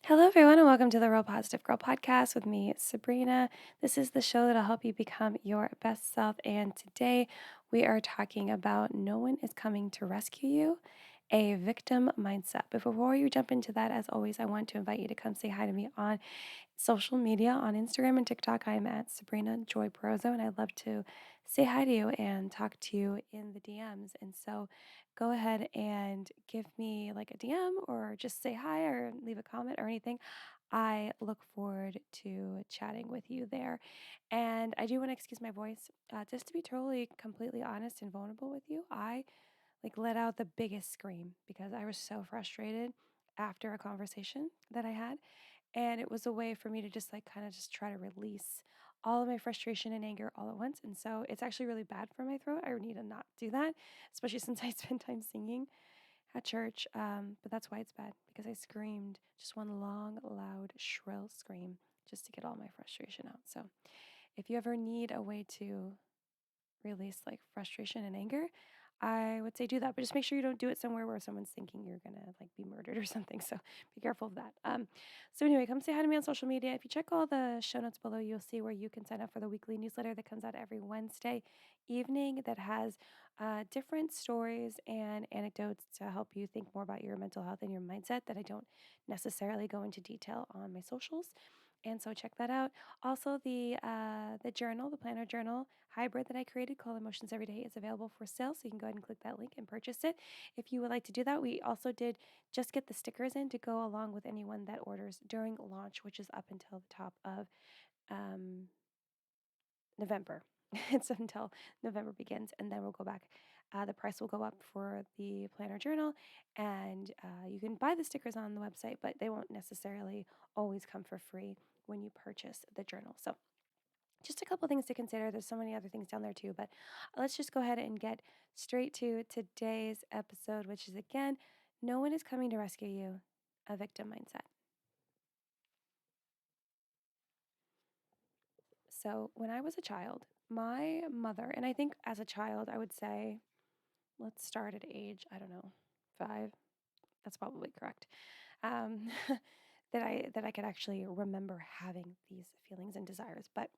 Hello, everyone, and welcome to the Real Positive Girl podcast with me, Sabrina. This is the show that'll help you become your best self. And today we are talking about no one is coming to rescue you, a victim mindset. But before you jump into that, as always, I want to invite you to come say hi to me on social media on Instagram and TikTok. I'm at Sabrina Joy Perozo, and I'd love to say hi to you and talk to you in the DMs. And so go ahead and give me like a DM or just say hi or leave a comment or anything. I look forward to chatting with you there. And I do want to excuse my voice. Just to be totally, completely honest and vulnerable with you, I let out the biggest scream because I was so frustrated after a conversation that I had, and it was a way for me to just kind of just try to release all of my frustration and anger all at once. And so it's actually really bad for my throat. I need to not do that, especially since I spend time singing at church. But that's why it's bad, because I screamed just one long, loud, shrill scream just to get all my frustration out. So if you ever need a way to release frustration and anger, I would say do that. But just make sure you don't do it somewhere where someone's thinking you're gonna be murdered or something. So be careful of that. So anyway, come say hi to me on social media. If you check all the show notes below, you'll see where you can sign up for the weekly newsletter that comes out every Wednesday evening that has different stories and anecdotes to help you think more about your mental health and your mindset that I don't necessarily go into detail on my socials. And so check that out. Also, the journal, the planner journal hybrid that I created called Emotions Every Day is available for sale. So you can go ahead and click that link and purchase it if you would like to do that. We also did just get the stickers in to go along with anyone that orders during launch, which is up until the top of um, November. It's until November begins, and then we'll go back. The price will go up for the planner journal, and you can buy the stickers on the website, but they won't necessarily always come for free when you purchase the journal. So just a couple things to consider. There's so many other things down there too, but let's just go ahead and get straight to today's episode, which is again, no one is coming to rescue you, a victim mindset. So, when I was a child, my mother, and I think as a child, I would say, let's start at age, I don't know, 5. That's probably correct. Um, that I could actually remember having these feelings and desires. But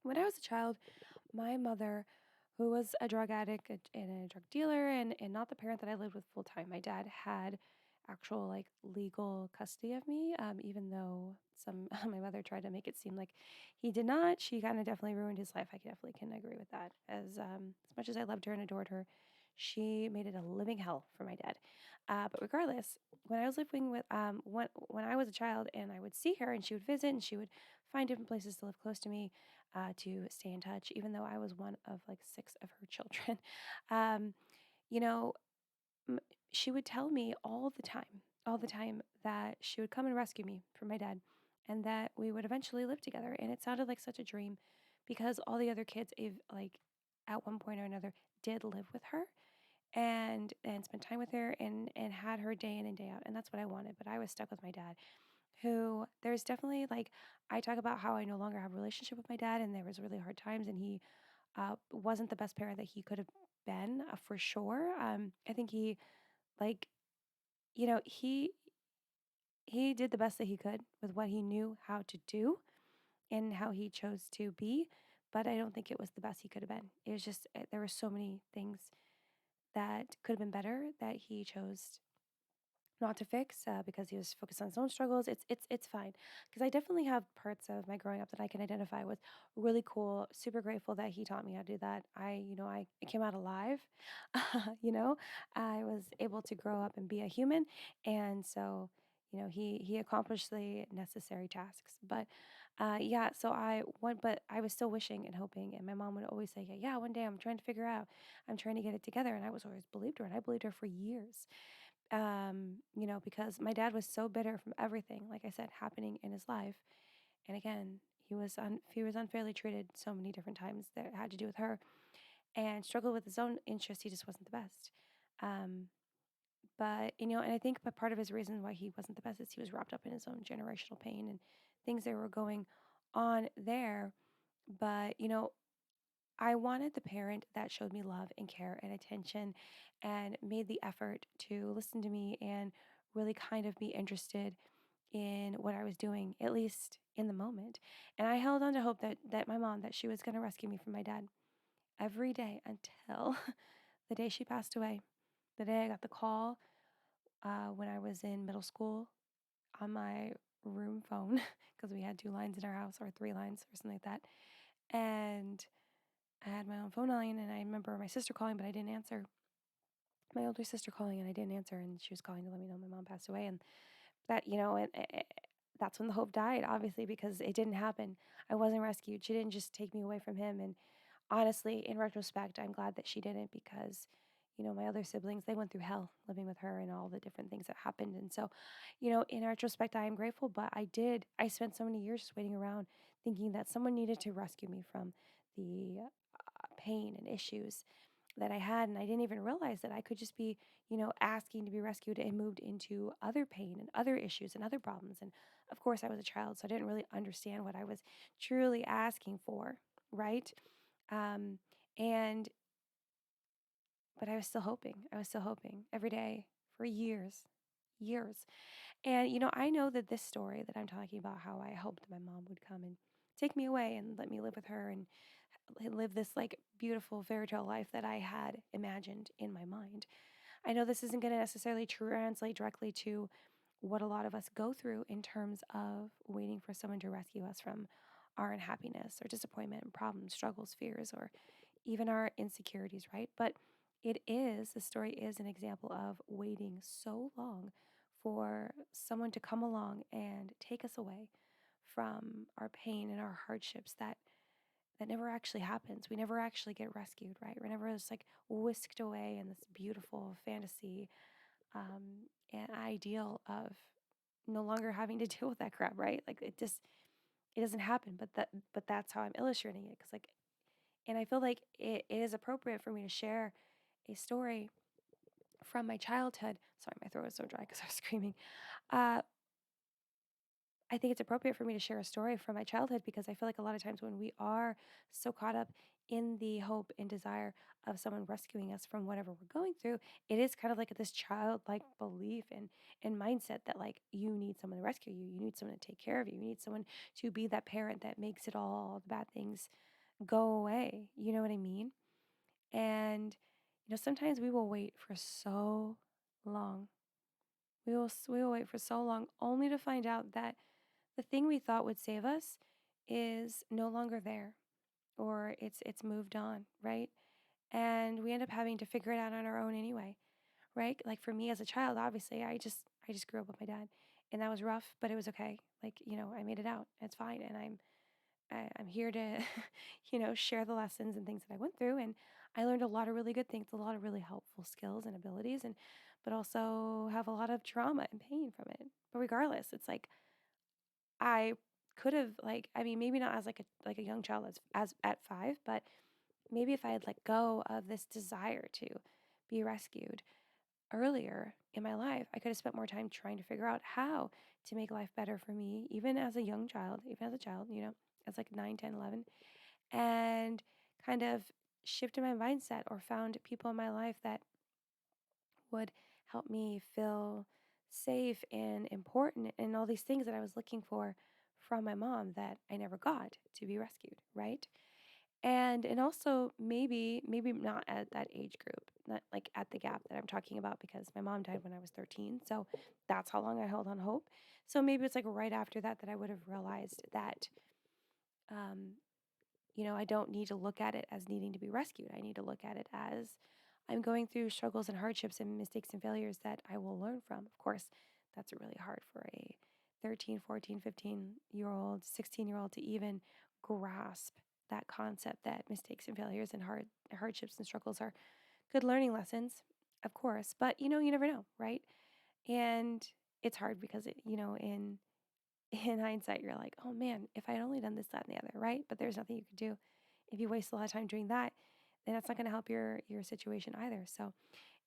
when I was a child, my mother, who was a drug addict and a drug dealer, and not the parent that I lived with full time. My dad had actual legal custody of me, even though some my mother tried to make it seem like he did not. She kind of definitely ruined his life. I definitely can agree with that. As much as I loved her and adored her, she made it a living hell for my dad. But regardless, when I was living with when I was a child and I would see her and she would visit and she would find different places to live close to me, to stay in touch, even though I was one of 6 of her children. Um, you know, m- she would tell me all the time, that she would come and rescue me from my dad and that we would eventually live together. And it sounded like such a dream because all the other kids, at one point or another, did live with her and spent time with her and had her day in and day out. And that's what I wanted. But I was stuck with my dad, who there's definitely I talk about how I no longer have a relationship with my dad, and there was really hard times, and he wasn't the best parent that he could have been, for sure. I think he like you know he did the best that he could with what he knew how to do and how he chose to be, but I don't think it was the best he could have been. It was just there were so many things that could have been better that he chose not to fix, because he was focused on his own struggles. It's fine, because I definitely have parts of my growing up that I can identify with. Really cool, super grateful that he taught me how to do that. I came out alive. you know, I was able to grow up and be a human, and so he accomplished the necessary tasks. But yeah, so but I was still wishing and hoping, and my mom would always say, yeah, one day I'm trying to figure out, I'm trying to get it together, and I was always believed her, and I believed her for years, because my dad was so bitter from everything, like I said, happening in his life. And again, he was unfairly treated so many different times that had to do with her, and struggled with his own interests. He just wasn't the best. Um, but and I think part of his reason why he wasn't the best is he was wrapped up in his own generational pain and things that were going on there. But I wanted the parent that showed me love and care and attention and made the effort to listen to me and really kind of be interested in what I was doing, at least in the moment. And I held on to hope that my mom, that she was going to rescue me from my dad every day until the day she passed away. The day I got the call when I was in middle school on my room phone, because we had 2 lines in our house, or 3 lines, or something like that. And I had my own phone line, and I remember my sister calling, but I didn't answer. My older sister calling, and I didn't answer, and she was calling to let me know my mom passed away. And that, that's when the hope died, obviously, because it didn't happen. I wasn't rescued. She didn't just take me away from him. And honestly, in retrospect, I'm glad that she didn't, because, my other siblings, they went through hell living with her and all the different things that happened. And so, in retrospect, I am grateful, but I spent so many years just waiting around thinking that someone needed to rescue me from the pain and issues that I had. And I didn't even realize that I could just be, asking to be rescued, and moved into other pain and other issues and other problems. And of course, I was a child, so I didn't really understand what I was truly asking for, right? Um, and, but I was still hoping. I was still hoping every day for years, years. And, I know that this story that I'm talking about, how I hoped my mom would come and take me away and let me live with her and live this like beautiful fairy tale life that I had imagined in my mind. I know this isn't going to necessarily translate directly to what a lot of us go through in terms of waiting for someone to rescue us from our unhappiness or disappointment, problems, struggles, fears, or even our insecurities, right? But the story is an example of waiting so long for someone to come along and take us away from our pain and our hardships that never actually happens. We never actually get rescued, right? We're never just like whisked away in this beautiful fantasy and ideal of no longer having to deal with that crap, right? Like it doesn't happen. But that's how I'm illustrating it, because like, and I feel like it is appropriate for me to share a story from my childhood. Sorry, my throat is so dry because I was screaming. Uh, I think it's appropriate for me to share a story from my childhood, because I feel like a lot of times when we are so caught up in the hope and desire of someone rescuing us from whatever we're going through, it is kind of like this childlike belief and mindset that like you need someone to rescue you, you need someone to take care of you, you need someone to be that parent that makes it all the bad things go away. You know what I mean? And sometimes we will wait for so long. We will wait for so long only to find out that the thing we thought would save us is no longer there, or it's moved on, right? And we end up having to figure it out on our own anyway, right? Like for me as a child, obviously, I just grew up with my dad, and that was rough, but it was okay. Like, I made it out. It's fine, and I'm here to share the lessons and things that I went through, and I learned a lot of really good things, a lot of really helpful skills and abilities, and but also have a lot of trauma and pain from it. But regardless, it's like I could have, like, I mean, maybe not as like a young child as at 5, but maybe if I had let go of this desire to be rescued earlier in my life, I could have spent more time trying to figure out how to make life better for me, even as a young child, even as a child, as like 9, 10, 11, and kind of shifted my mindset, or found people in my life that would help me feel safe and important and all these things that I was looking for from my mom that I never got to be rescued, right? And also maybe not at that age group, not like at the gap that I'm talking about, because my mom died when I was 13. So that's how long I held on hope. So maybe it's like right after that I would have realized that um I don't need to look at it as needing to be rescued. I need to look at it as I'm going through struggles and hardships and mistakes and failures that I will learn from. Of course, that's really hard for a 13, 14, 15-year-old, 16-year-old to even grasp that concept that mistakes and failures and hardships and struggles are good learning lessons, of course. But you never know, right? And it's hard because in hindsight, you're like, oh man, if I had only done this, that, and the other, right? But there's nothing you could do. If you waste a lot of time doing that, then that's not going to help your situation either. So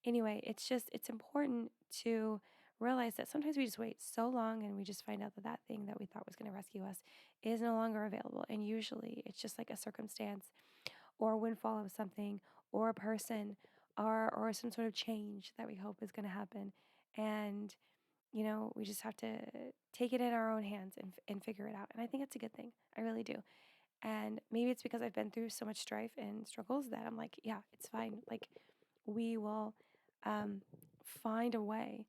anyway, it's important to realize that sometimes we just wait so long, and we just find out that that thing that we thought was going to rescue us is no longer available. And usually it's just like a circumstance or a windfall of something, or a person, or some sort of change that we hope is going to happen. And we just have to take it in our own hands and figure it out. And I think it's a good thing. I really do. And maybe it's because I've been through so much strife and struggles that I'm like, yeah, it's fine. Like, we will um, find a way.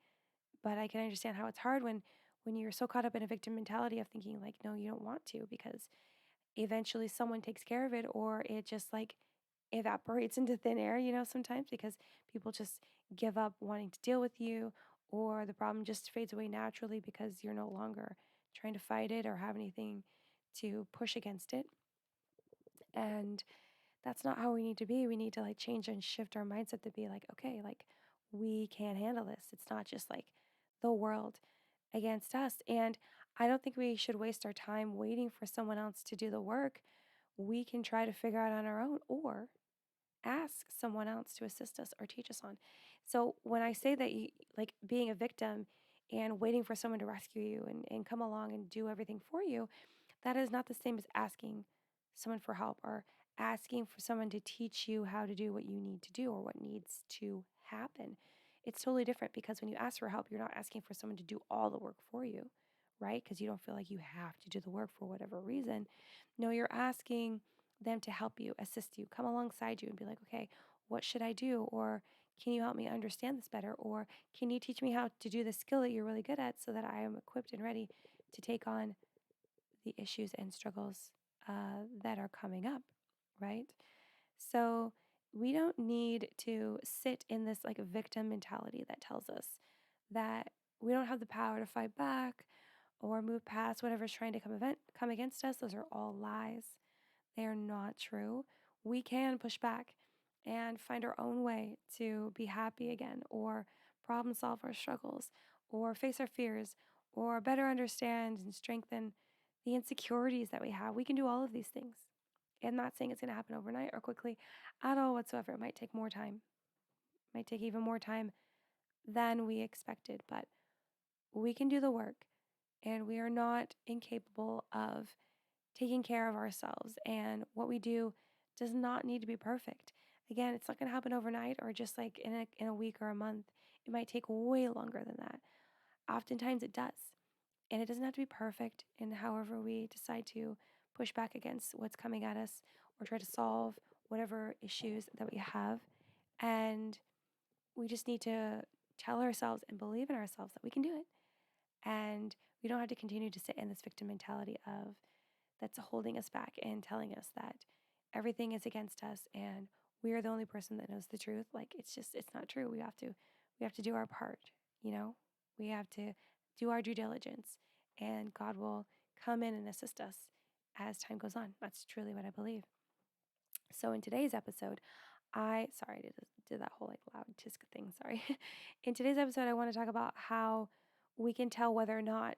But I can understand how it's hard when you're so caught up in a victim mentality of thinking like, no, you don't want to, because eventually someone takes care of it, or it just like evaporates into thin air, sometimes because people just give up wanting to deal with you, or the problem just fades away naturally because you're no longer trying to fight it or have anything to push against it. And that's not how we need to be. We need to like change and shift our mindset to be like, okay, like we can handle this. It's not just like the world against us. And I don't think we should waste our time waiting for someone else to do the work. We can try to figure out on our own, or ask someone else to assist us or teach us on. So when I say that like being a victim and waiting for someone to rescue you and come along and do everything for you, that is not the same as asking someone for help or asking for someone to teach you how to do what you need to do or what needs to happen. It's totally different, because when you ask for help, you're not asking for someone to do all the work for you, right? Because you don't feel like you have to do the work for whatever reason. No, you're asking them to help you, assist you, come alongside you and be like, okay, what should I do? Or can you help me understand this better? Or can you teach me how to do the skill that you're really good at so that I am equipped and ready to take on the issues and struggles that are coming up, right? So we don't need to sit in this like victim mentality that tells us that we don't have the power to fight back or move past whatever's trying to come against us. Those are all lies. They are not true. We can push back and find our own way to be happy again, or problem solve our struggles, or face our fears, or better understand and strengthen the insecurities that we have. We can do all of these things. I'm not saying it's going to happen overnight or quickly at all whatsoever. It might take more time, it might take even more time than we expected, but we can do the work, and we are not incapable of taking care of ourselves. And what we do does not need to be perfect. Again, it's not going to happen overnight or just like in a week or a month. It might take way longer than that. Oftentimes it does. And it doesn't have to be perfect in however we decide to push back against what's coming at us or try to solve whatever issues that we have. And we just need to tell ourselves and believe in ourselves that we can do it. And we don't have to continue to sit in this victim mentality of that's holding us back and telling us that everything is against us and we are the only person that knows the truth. Like, it's not true. We have to do our part, you know? We have to do our due diligence, and God will come in and assist us as time goes on. That's truly what I believe. So in today's episode, I did that whole like loud tisk thing, sorry. In today's episode, I want to talk about how we can tell whether or not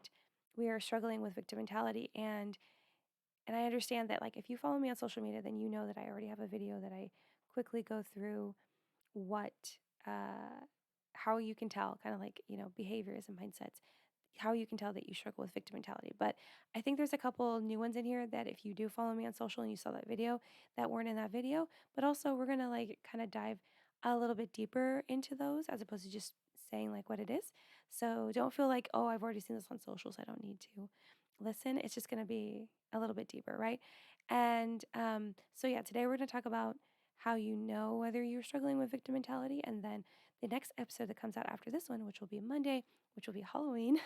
we are struggling with victim mentality. And I understand that, like, if you follow me on social media, then you know that I already have a video that I quickly go through what, how you can tell, kind of like, behaviors and mindsets, how you can tell that you struggle with victim mentality. But I think there's a couple new ones in here that if you do follow me on social and you saw that video that weren't in that video, but also we're going to like kind of dive a little bit deeper into those as opposed to just saying like what it is. So don't feel like, oh, I've already seen this on social, so I don't need to listen. It's just going to be a little bit deeper, right? And so, yeah, today we're going to talk about how you know whether you're struggling with victim mentality. And then the next episode that comes out after this one, which will be Monday, which will be Halloween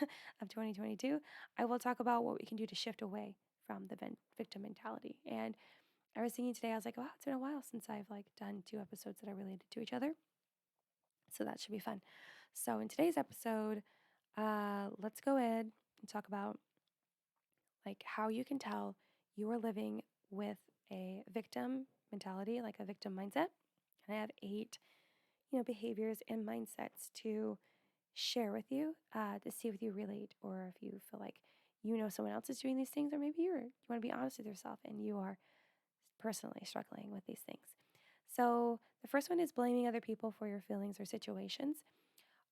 of 2022, I will talk about what we can do to shift away from the victim mentality. And I was thinking today, I was like, wow, it's been a while since I've like done 2 episodes that are related to each other. So that should be fun. So in today's episode, let's go ahead and talk about like how you can tell you are living with a victim mentality, like a victim mindset. And I have 8, behaviors and mindsets to share with you to see if you relate or if you feel like you know someone else is doing these things, or maybe you want to be honest with yourself and you are personally struggling with these things. So the first one is blaming other people for your feelings or situations.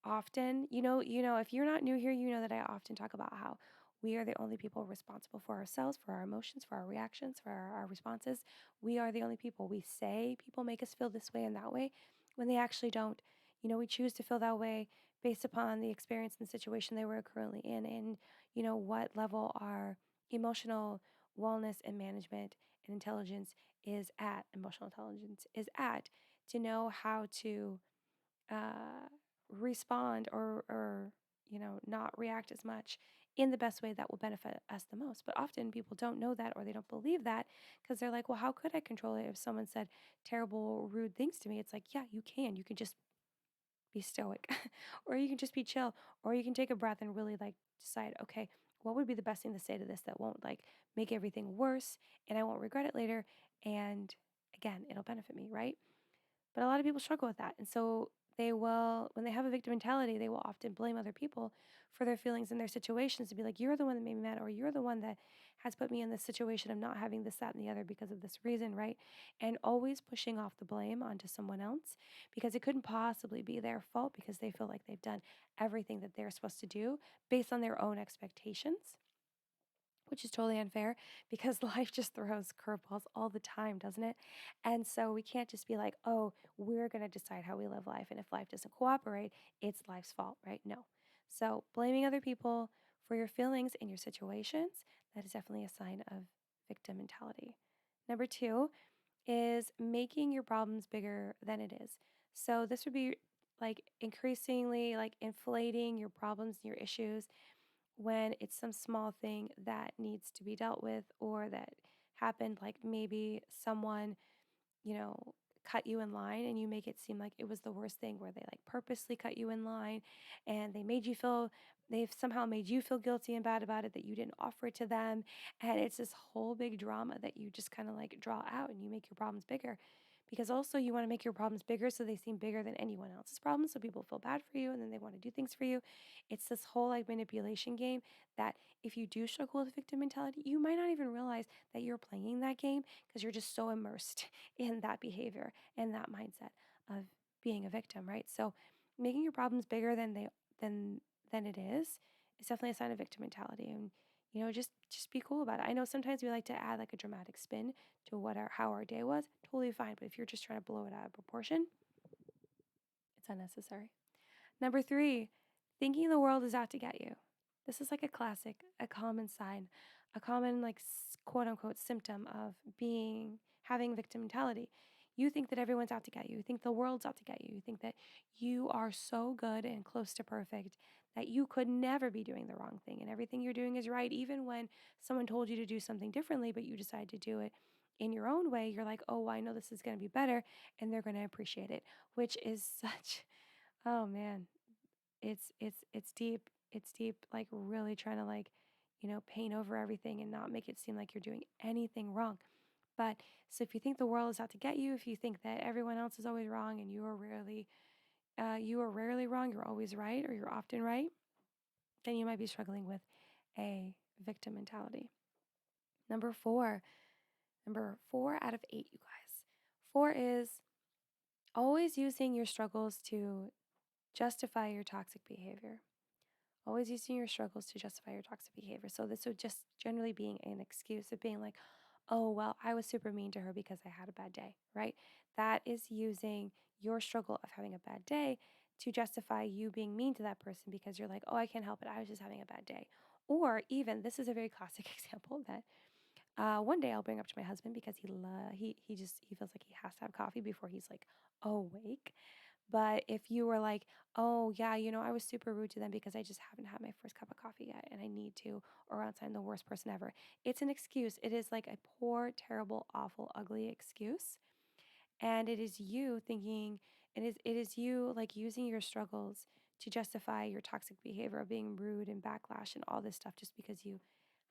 Often, if you're not new here, you know that I often talk about how we are the only people responsible for ourselves, for our emotions, for our reactions, for our responses. We are the only people. We say people make us feel this way and that way when they actually don't. We choose to feel that way based upon the experience and situation they were currently in, and what level our emotional wellness and management and intelligence is at, emotional intelligence is at, to know how to uh, respond or not react as much in the best way that will benefit us the most. But often people don't know that, or they don't believe that, because they're like, well, how could I control it if someone said terrible, rude things to me? It's like, yeah, you can. You can just be stoic, or you can just be chill, or you can take a breath and really like decide, okay, what would be the best thing to say to this that won't like make everything worse and I won't regret it later. And again, it'll benefit me, right? But a lot of people struggle with that. And so they will, when they have a victim mentality, they will often blame other people for their feelings and their situations, to be like, you're the one that made me mad, or you're the one that has put me in this situation of not having this, that, and the other because of this reason, right? And always pushing off the blame onto someone else, because it couldn't possibly be their fault, because they feel like they've done everything that they're supposed to do based on their own expectations, which is totally unfair, because life just throws curveballs all the time, doesn't it? And so we can't just be like, oh, we're going to decide how we live life. And if life doesn't cooperate, it's life's fault, right? No. So blaming other people for your feelings and your situations, that is definitely a sign of victim mentality. Number two is making your problems bigger than it is. So this would be like increasingly like inflating your problems, your issues, when it's some small thing that needs to be dealt with, or that happened, like maybe someone, you know, cut you in line, and you make it seem like it was the worst thing, where they like purposely cut you in line and they've somehow made you feel guilty and bad about it, that you didn't offer it to them. And it's this whole big drama that you just kind of like draw out, and you make your problems bigger, because also you want to make your problems bigger so they seem bigger than anyone else's problems, so people feel bad for you and then they want to do things for you. It's this whole like manipulation game, that if you do struggle with victim mentality, you might not even realize that you're playing that game, because you're just so immersed in that behavior and that mindset of being a victim, right? So making your problems bigger than it is definitely a sign of victim mentality. And just be cool about it. I know sometimes we like to add like a dramatic spin to how our day was. Totally fine, but if you're just trying to blow it out of proportion, it's unnecessary. Number three, thinking the world is out to get you. This is like a classic, a common sign, a common like quote unquote symptom of having victim mentality. You think that everyone's out to get you. You think the world's out to get you. You think that you are so good and close to perfect that you could never be doing the wrong thing, and everything you're doing is right, even when someone told you to do something differently, but you decide to do it in your own way. You're like, oh, well, I know this is going to be better, and they're going to appreciate it, which is such, oh man, it's deep. It's deep, like really trying to like, paint over everything and not make it seem like you're doing anything wrong. But so if you think the world is out to get you, if you think that everyone else is always wrong and you are rarely wrong, you're always right, or you're often right, then you might be struggling with a victim mentality. Number four, number 4 out of 8, you guys. Four is always using your struggles to justify your toxic behavior. Always using your struggles to justify your toxic behavior. So this would just generally being an excuse of being like, oh, well, I was super mean to her because I had a bad day, right? That is using your struggle of having a bad day to justify you being mean to that person, because you're like, oh, I can't help it, I was just having a bad day. Or even, this is a very classic example that one day I'll bring up to my husband, because he feels like he has to have coffee before he's like awake. But if you were like, oh, yeah, I was super rude to them because I just haven't had my first cup of coffee yet and I need to, or else I'm the worst person ever. It's an excuse. It is like a poor, terrible, awful, ugly excuse. And it is you thinking, it is you like using your struggles to justify your toxic behavior of being rude and backlash and all this stuff, just because you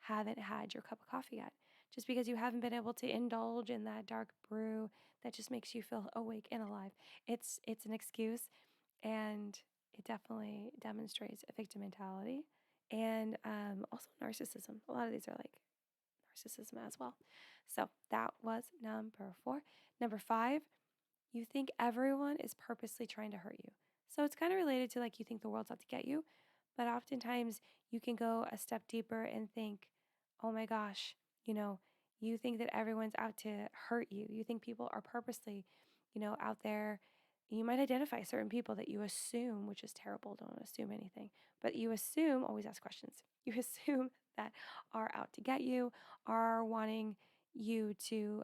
haven't had your cup of coffee yet. Just because you haven't been able to indulge in that dark brew that just makes you feel awake and alive. It's an excuse, and it definitely demonstrates a victim mentality, and also narcissism. A lot of these are like narcissism as well. So that was number 4. Number 5, you think everyone is purposely trying to hurt you. So it's kind of related to like you think the world's out to get you, but oftentimes you can go a step deeper and think, oh my gosh, you think that everyone's out to hurt you. You think people are purposely, out there You might identify certain people that you assume, which is terrible, don't assume anything, but you assume, always ask questions. You assume that are out to get you, are wanting you to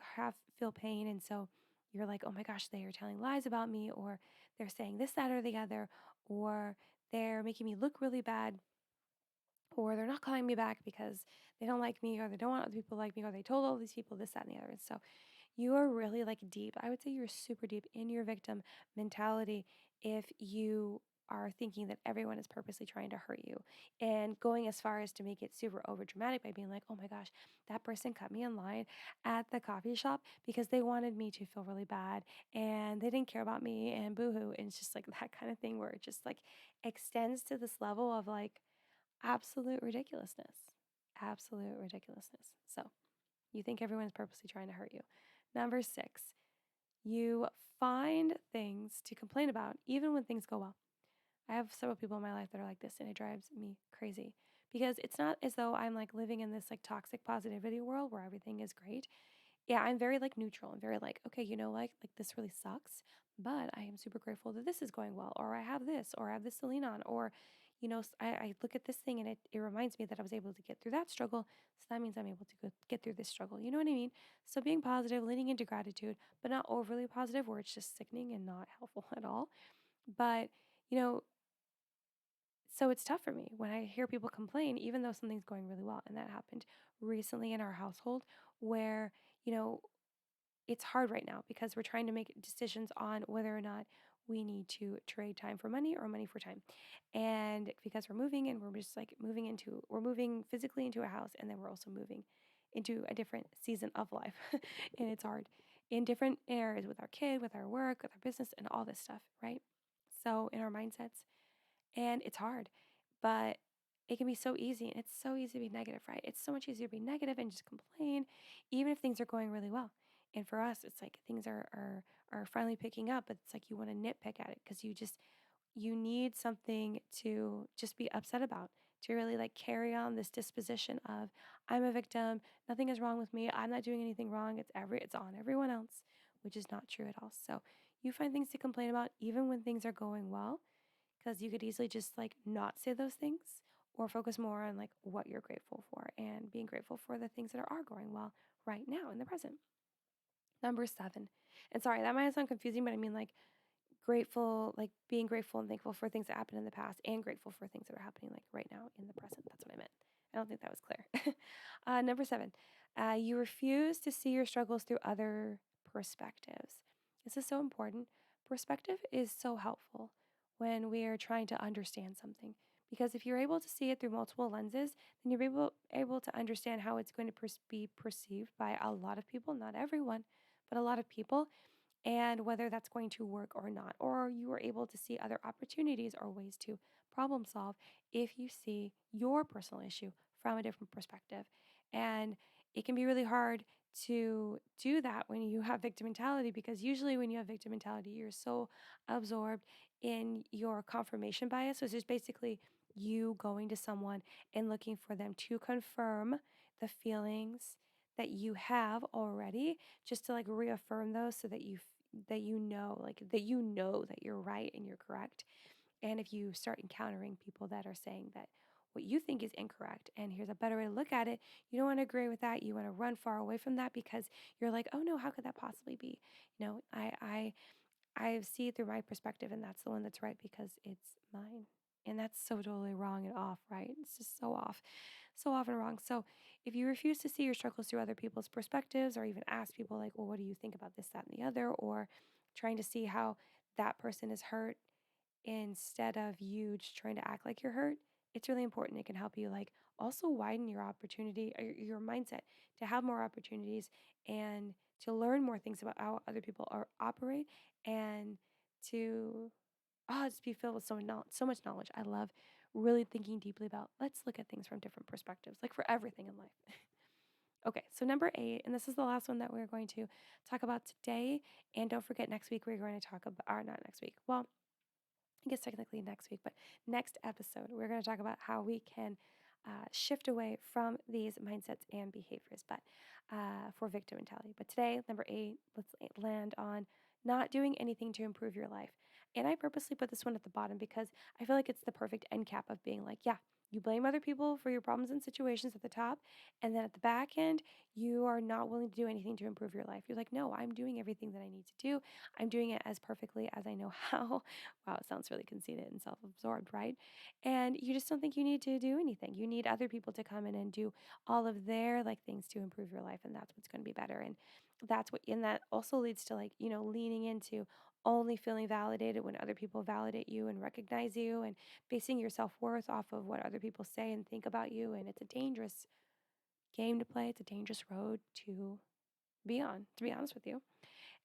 feel pain. And so you're like, oh my gosh, they are telling lies about me, or they're saying this, that, or the other, or they're making me look really bad, or they're not calling me back because they don't like me, or they don't want other people to like me, or they told all these people this, that, and the other. And so you are really like deep. I would say you're super deep in your victim mentality if you are thinking that everyone is purposely trying to hurt you and going as far as to make it super over dramatic by being like, oh my gosh, that person cut me in line at the coffee shop because they wanted me to feel really bad and they didn't care about me and boohoo. And it's just like that kind of thing where it just like extends to this level of like absolute ridiculousness. Absolute ridiculousness. So you think everyone is purposely trying to hurt you. Number 6, you find things to complain about even when things go well. I have several people in my life that are like this, and it drives me crazy because it's not as though I'm like living in this like toxic positivity world where everything is great. Yeah, I'm very like neutral. I'm very like, okay, like this really sucks, but I am super grateful that this is going well, or I have this, or I have this to lean on, or I look at this thing and it reminds me that I was able to get through that struggle. So that means I'm able to get through this struggle. You know what I mean? So being positive, leaning into gratitude, but not overly positive where it's just sickening and not helpful at all. But, you know, so it's tough for me when I hear people complain, even though something's going really well. And that happened recently in our household where, you know, it's hard right now because we're trying to make decisions on whether or not we need to trade time for money or money for time. And because we're moving and we're just like we're moving physically into a house and then we're also moving into a different season of life. And it's hard in different areas with our kid, with our work, with our business, and all this stuff, right? So in our mindsets, and it's hard, but it can be so easy. And it's so easy to be negative, right? It's so much easier to be negative and just complain, even if things are going really well. And for us, it's like things are finally picking up, but it's like you want to nitpick at it because you need something to just be upset about, to really like carry on this disposition of I'm a victim, nothing is wrong with me, I'm not doing anything wrong, it's on everyone else, which is not true at all. So you find things to complain about even when things are going well because you could easily just like not say those things or focus more on like what you're grateful for and being grateful for the things that are going well right now in the present. Number 7. And sorry, that might sound confusing, but I mean like grateful, like being grateful and thankful for things that happened in the past and grateful for things that are happening like right now in the present. That's what I meant. I don't think that was clear. Number 7, you refuse to see your struggles through other perspectives. This is so important. Perspective is so helpful when we are trying to understand something. Because if you're able to see it through multiple lenses, then you're able to understand how it's going to be perceived by a lot of people, not everyone, but a lot of people, and whether that's going to work or not. Or you are able to see other opportunities or ways to problem solve if you see your personal issue from a different perspective. And it can be really hard to do that when you have victim mentality because usually when you have victim mentality, you're so absorbed in your confirmation bias. So it's just basically you going to someone and looking for them to confirm the feelings that you have already, just to like reaffirm those so that that you're right and you're correct. And if you start encountering people that are saying that what you think is incorrect and here's a better way to look at it, you don't want to agree with that. You want to run far away from that because you're like, oh no, how could that possibly be? I see it through my perspective, and that's the one that's right because it's mine. And that's so totally wrong and off, right? It's just so off, so often wrong. So if you refuse to see your struggles through other people's perspectives, or even ask people like, well, what do you think about this, that, and the other, or trying to see how that person is hurt instead of you just trying to act like you're hurt, it's really important. It can help you like also widen your opportunity, your mindset to have more opportunities and to learn more things about how other people operate and to just be filled with so much knowledge. I love really thinking deeply about let's look at things from different perspectives, like for everything in life. Okay, so number 8, and this is the last one that we're going to talk about today. And don't forget, next week we're going to talk about, or not next week. Well, I guess technically next week, but next episode, we're going to talk about how we can shift away from these mindsets and behaviors, but for victim mentality. But today, number 8, let's land on not doing anything to improve your life. And I purposely put this one at the bottom because I feel like it's the perfect end cap of being like, yeah, you blame other people for your problems and situations at the top. And then at the back end, you are not willing to do anything to improve your life. You're like, no, I'm doing everything that I need to do. I'm doing it as perfectly as I know how. Wow, it sounds really conceited and self absorbed, right? And you just don't think you need to do anything. You need other people to come in and do all of their like things to improve your life. And that's what's going to be better. And and that also leads to like, leaning into only feeling validated when other people validate you and recognize you and basing your self worth off of what other people say and think about you. And it's a dangerous game to play. It's a dangerous road to be on, to be honest with you.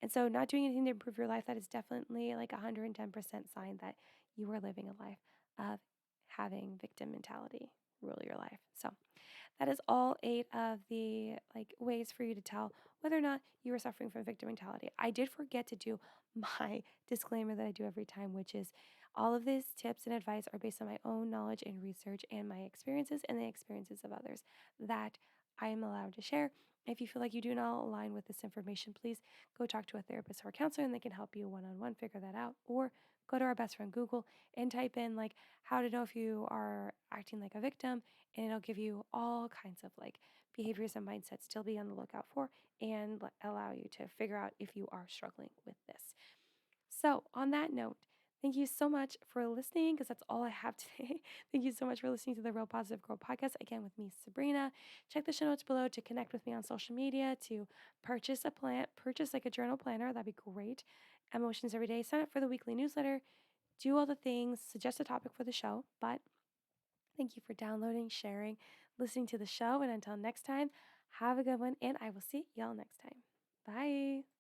And so, not doing anything to improve your life, that is definitely like 110% sign that you are living a life of having victim mentality rule your life. So, that is all 8 of the like ways for you to tell whether or not you are suffering from victim mentality. I did forget to do my disclaimer that I do every time, which is all of these tips and advice are based on my own knowledge and research and my experiences and the experiences of others that I am allowed to share. If you feel like you do not align with this information, please go talk to a therapist or a counselor and they can help you one on one figure that out. Or go to our best friend Google and type in like how to know if you are acting like a victim, and it'll give you all kinds of like behaviors and mindsets to be on the lookout for and allow you to figure out if you are struggling with this. So, on that note, thank you so much for listening because that's all I have today. Thank you so much for listening to the Real Positive Girl podcast again with me, Sabrina. Check the show notes below to connect with me on social media, to purchase like a journal planner. That'd be great. Emotions every day. Sign up for the weekly newsletter. Do all the things. Suggest a topic for the show. But thank you for downloading, sharing, listening to the show. And until next time, have a good one. And I will see y'all next time. Bye.